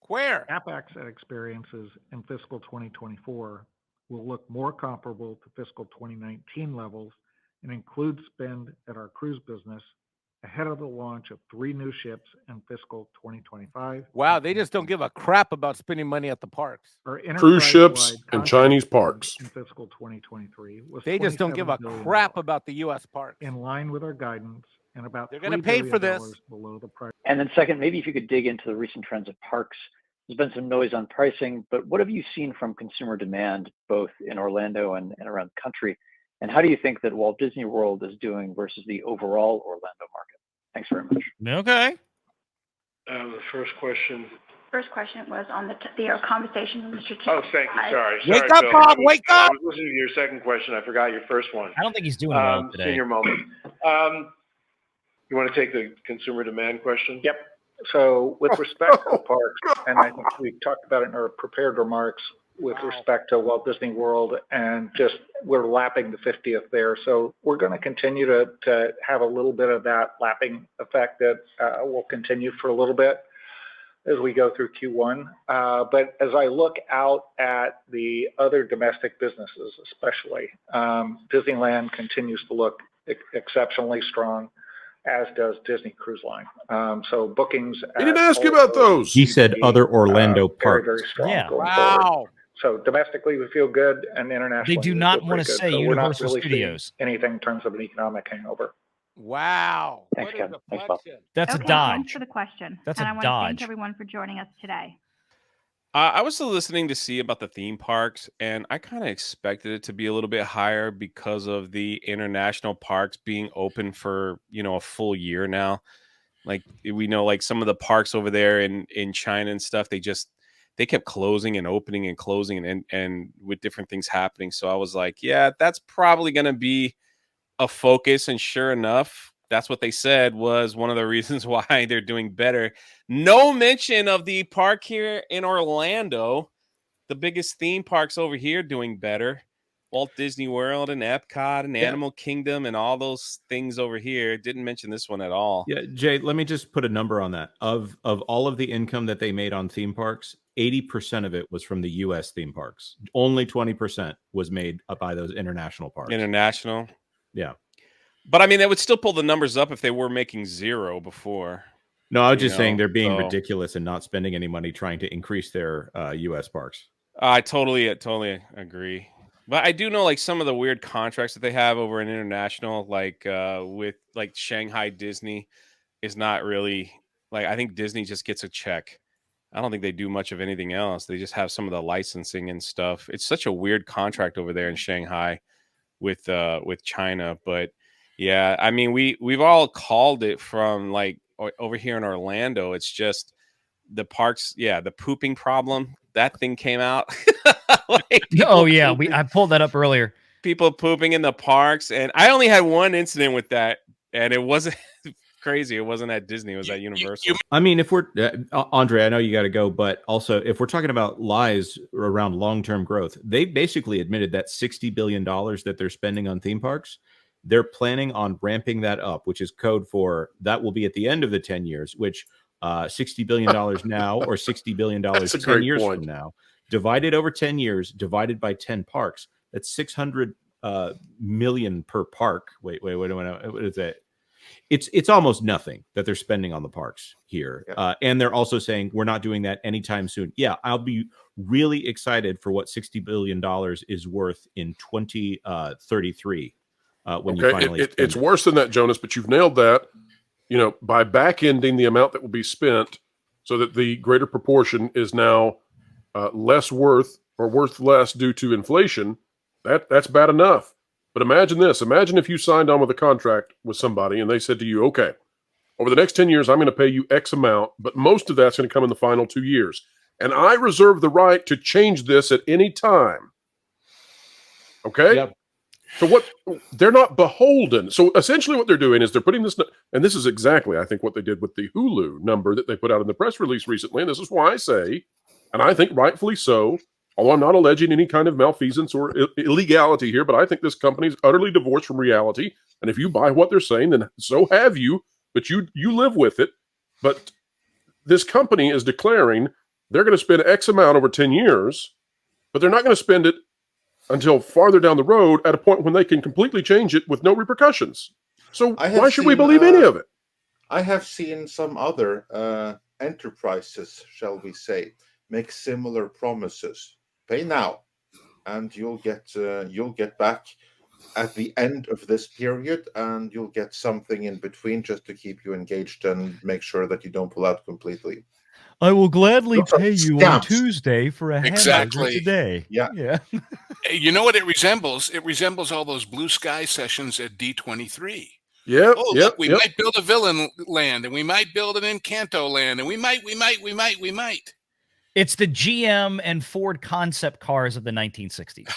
Where? CapEx at experiences in fiscal 2024 will look more comparable to fiscal 2019 levels and include spend at our cruise business ahead of the launch of 3 new ships in fiscal 2025. Wow, they just don't give a crap about spending money at the parks. Our Cruise ships enterprise-wide and contract Chinese spend parks. in fiscal 2023 was They just don't give a $27 billion, crap about the U.S. parks. in line with our guidance and about They're $3 going to pay for billion this. below the prior. And then second, maybe if you could dig into the recent trends of parks. There's been some noise on pricing, but what have you seen from consumer demand, both in Orlando and around the country? And how do you think that Walt Disney World is doing versus the overall Orlando market? Thanks very much. Okay. The first question. First question was on the conversation with Mr. T. Oh, thank you. Sorry. Wake Sorry, up, Bill. Bob. Wake I up. was listening to your second question. I forgot your first one. I don't think he's doing well today. Senior moment. You want to take the consumer demand question? Yep. So with respect to parks, and I think we talked about it in our prepared remarks with respect to Walt Disney World, and just we're lapping the 50th there. So we're going to continue to have a little bit of that lapping effect that will continue for a little bit as we go through Q1. But as I look out at the other domestic businesses, especially, Disneyland continues to look exceptionally strong, as does Disney Cruise Line. So bookings. He didn't ask you about those. He said other Orlando parks. Very strong. Yeah. Going Wow. forward. So domestically, we feel good, and internationally, They do we not feel want to pretty say good. So we're not Universal really seeing Studios. anything in terms of an economic hangover. Wow. Thanks, What a Kevin. Thanks, Bob. deflection. That's Okay, a dodge. thanks for the question. That's and a I want to thank dodge. everyone for joining us today. I was still listening to see about the theme parks, and I kind of expected it to be a little bit higher because of the international parks being open for, a full year now. Like we know, like some of the parks over there in China and stuff, they kept closing and opening and closing and with different things happening. So I was like, yeah, that's probably going to be a focus. And sure enough, that's what they said was one of the reasons why they're doing better. No mention of the park here in Orlando, the biggest theme parks over here doing better. Walt Disney World and Epcot and Animal Kingdom and all those things over here. Didn't mention this one at all. Yeah, Jay, let me just put a number on that. Of all of the income that they made on theme parks, 80% of it was from the U.S. theme parks. Only 20% was made up by those international parks. International. Yeah. But I mean, that would still pull the numbers up if they were making zero before. No, I was just saying they're being ridiculous and not spending any money trying to increase their U.S. parks. I totally agree. But I do know like some of the weird contracts that they have over in international, like with like Shanghai Disney is not really like, I think Disney just gets a check. I don't think they do much of anything else. They just have some of the licensing and stuff. It's such a weird contract over there in Shanghai with China. But yeah, I mean, we've all called it from like over here in Orlando. It's just the parks. Yeah. The pooping problem, that thing came out. I pulled that up earlier. People pooping in the parks. And I only had one incident with that. And it wasn't crazy. It wasn't at Disney. It was at Universal. I mean, if we're Andre, I know you got to go, but also if we're talking about lies around long-term growth, they basically admitted that $60 billion that they're spending on theme parks, they're planning on ramping that up, which is code for that will be at the end of the 10 years, which $60 billion now or $60 billion 10 years from now, divided over 10 years, divided by 10 parks, that's 600 million per park. Wait, what is that? It's almost nothing that they're spending on the parks here. Yeah. And they're also saying we're not doing that anytime soon. Yeah, I'll be really excited for what $60 billion is worth in 2033 when you finally it's worse than that, Jonas, but you've nailed that. By back-ending the amount that will be spent so that the greater proportion is now less worth or worth less due to inflation, that's bad enough. But imagine this. Imagine if you signed on with a contract with somebody and they said to you, okay, over the next 10 years, I'm going to pay you X amount, but most of that's going to come in the final 2 years. And I reserve the right to change this at any time. Okay? Yep. So they're not beholden. So essentially what they're doing is they're putting this, and this is exactly, I think, what they did with the Hulu number that they put out in the press release recently. And this is why I say, and I think rightfully so, although I'm not alleging any kind of malfeasance or illegality here, but I think this company is utterly divorced from reality. And if you buy what they're saying, then so have you, but you live with it. But this company is declaring they're going to spend X amount over 10 years, but they're not going to spend it until farther down the road at a point when they can completely change it with no repercussions. So why should we believe any of it? I have seen some other enterprises, shall we say, make similar promises. Pay now, and you'll get back at the end of this period, and you'll get something in between just to keep you engaged and make sure that you don't pull out completely. I will gladly Those are pay you on scams. Tuesday for a hamburger Exactly. today. Yeah. Yeah. You know what it resembles? It resembles all those blue sky sessions at D23. Yep. Oh, look, we might build a villain land, and we might build an Encanto land, and we might. It's the GM and Ford concept cars of the 1960s.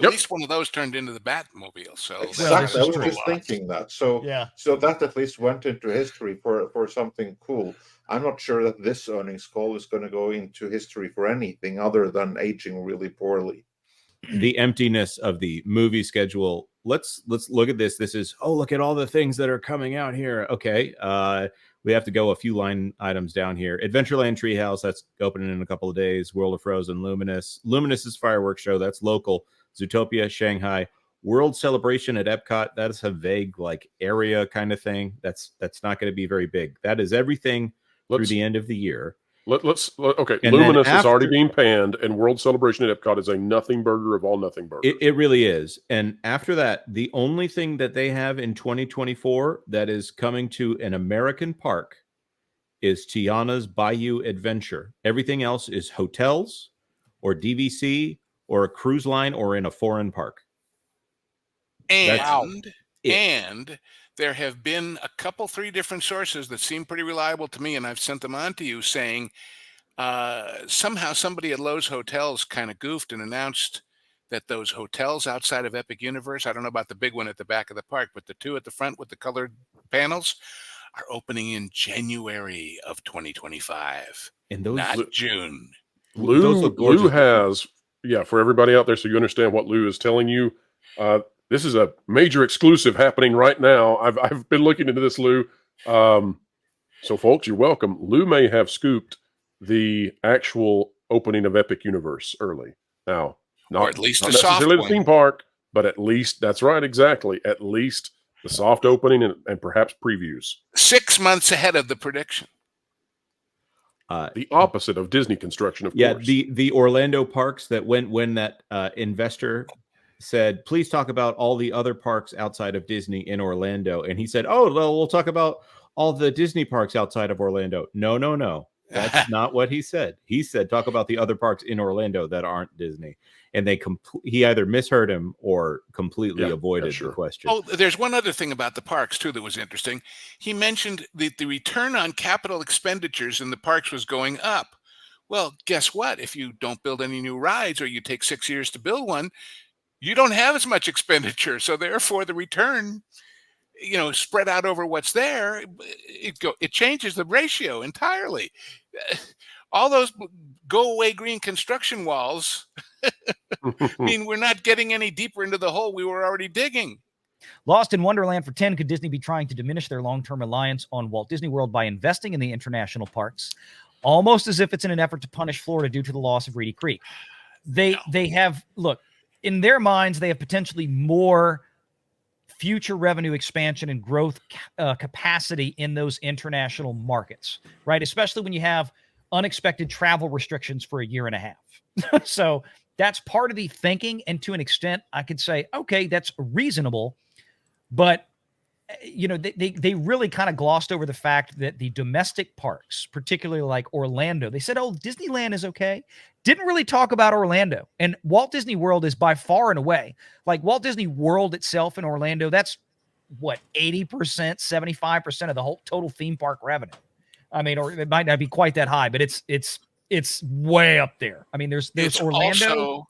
At least one of those turned into the Batmobile. So Exactly. I was just thinking that. So Yeah. so that at least went into history for something cool. I'm not sure that this earnings call is going to go into history for anything other than aging really poorly. The emptiness of the movie schedule. Let's look at this. This is, oh, look at all the things that are coming out here. Okay. We have to go a few line items down here. Adventureland Treehouse, that's opening in a couple of days. World of Frozen, Luminous' fireworks show, that's local. Zootopia, Shanghai. World Celebration at Epcot, that is a vague like area kind of thing. That's not going to be very big. That is everything through the end of the year. Okay. And Luminous then is already being panned, and World Celebration at Epcot is a nothing burger of all nothing burgers. It really is. And after that, the only thing that they have in 2024 that is coming to an American park is Tiana's Bayou Adventure. Everything else is hotels or DVC or a cruise line or in a foreign park. And there have been a couple, 3 different sources that seem pretty reliable to me, and I've sent them on to you saying somehow somebody at Lowe's Hotels kind of goofed and announced that those hotels outside of Epic Universe, I don't know about the big one at the back of the park, but the 2 at the front with the colored panels are opening in January of 2025, and those not June. Lou has, for everybody out there, so you understand what Lou is telling you. This is a major exclusive happening right now. I've been looking into this, Lou. So, folks, you're welcome. Lou may have scooped the actual opening of Epic Universe early. Now, or at least not a soft necessarily the one. theme park, but at least, that's right, exactly. At least the soft opening and perhaps previews. 6 months ahead of the prediction. The opposite of Disney construction, of course. The Orlando parks that when that investor said, please talk about all the other parks outside of Disney in Orlando. And he said, oh, well, we'll talk about all the Disney parks outside of Orlando. No. That's not what he said. He said, talk about the other parks in Orlando that aren't Disney. And he either misheard him or completely avoided the question. Oh, there's one other thing about the parks, too, that was interesting. He mentioned that the return on capital expenditures in the parks was going up. Well, guess what? If you don't build any new rides or you take 6 years to build one, you don't have as much expenditure. So therefore, the return, spread out over what's there, it changes the ratio entirely. All those go away green construction walls mean we're not getting any deeper into the hole we were already digging. Lost in Wonderland for 10. Could Disney be trying to diminish their long-term reliance on Walt Disney World by investing in the international parks? Almost as if it's in an effort to punish Florida due to the loss of Reedy Creek. They have, look, in their minds, they have potentially more future revenue expansion and growth capacity in those international markets, right? Especially when you have unexpected travel restrictions for a year and a half. So that's part of the thinking. And to an extent, I could say, okay, that's reasonable. But, they really kind of glossed over the fact that the domestic parks, particularly like Orlando, they said, oh, Disneyland is okay. Didn't really talk about Orlando. And Walt Disney World is by far and away, like Walt Disney World itself in Orlando, that's what, 80%, 75% of the whole total theme park revenue. I mean, or it might not be quite that high, but it's way up there. I mean, there's Orlando,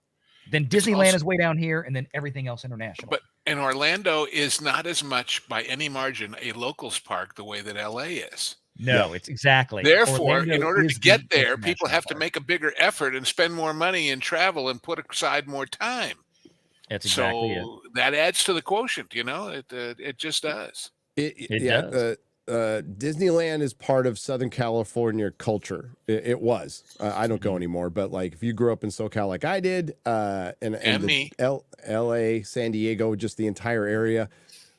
then Disneyland is way down here, and then everything else international. And Orlando is not as much by any margin a locals park the way that LA is. No, it's exactly. Therefore, Orlando in order is to get the there, people have to park. make a bigger effort and spend more money and travel and put aside more time. That's exactly so that adds to the quotient, it just does. It does. Disneyland is part of Southern California culture. It was. I don't go anymore, but like if you grew up in SoCal like I did, and me. L.A., San Diego, just the entire area,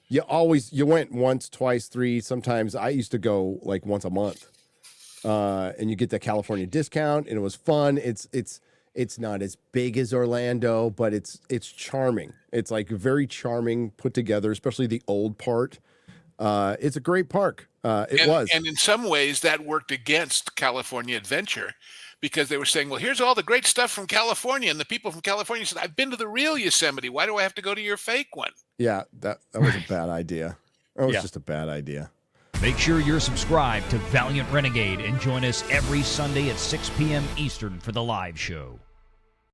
you went once, twice, three. Sometimes I used to go like once a month, and you get the California discount, and it was fun. It's not as big as Orlando, but it's charming. It's like very charming, put together, especially the old part. It's a great park. It was. And in some ways, that worked against California Adventure because they were saying, well, here's all the great stuff from California. And the people from California said, I've been to the real Yosemite. Why do I have to go to your fake one? Yeah, that was a bad idea. That was just a bad idea. Make sure you're subscribed to Valiant Renegade and join us every Sunday at 6 p.m. Eastern for the live show.